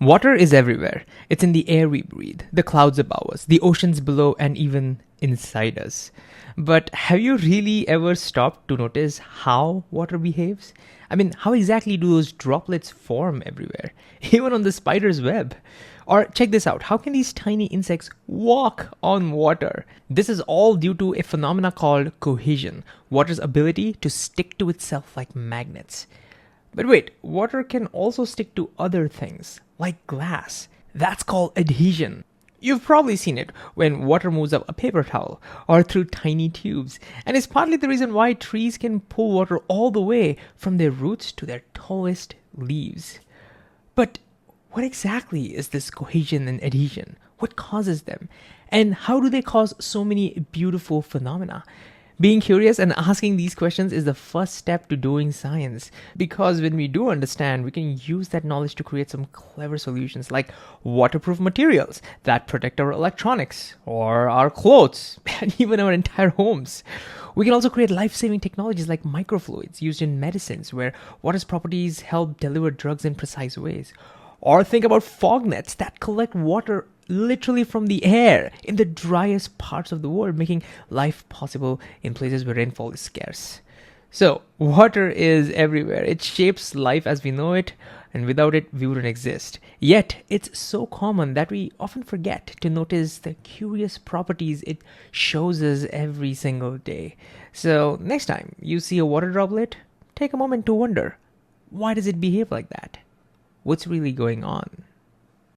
Water is everywhere. It's in the air we breathe, the clouds above us, the oceans below, and even inside us. But have you really ever stopped to notice how water behaves? I mean, how exactly do those droplets form everywhere, even on the spider's web? Or check this out, how can these tiny insects walk on water? This is all due to a phenomena called cohesion, water's ability to stick to itself like magnets. But wait, water can also stick to other things, like glass. That's called adhesion. You've probably seen it when water moves up a paper towel or through tiny tubes, and it's partly the reason why trees can pull water all the way from their roots to their tallest leaves. But what exactly is this cohesion and adhesion? What causes them? And how do they cause so many beautiful phenomena? Being curious and asking these questions is the first step to doing science, because when we do understand, we can use that knowledge to create some clever solutions like waterproof materials that protect our electronics or our clothes and even our entire homes. We can also create life-saving technologies like microfluids used in medicines where water's properties help deliver drugs in precise ways. Or think about fog nets that collect water literally from the air in the driest parts of the world, making life possible in places where rainfall is scarce. So, water is everywhere. It shapes life as we know it, and without it, we wouldn't exist. Yet, it's so common that we often forget to notice the curious properties it shows us every single day. So, next time you see a water droplet, take a moment to wonder, why does it behave like that? What's really going on?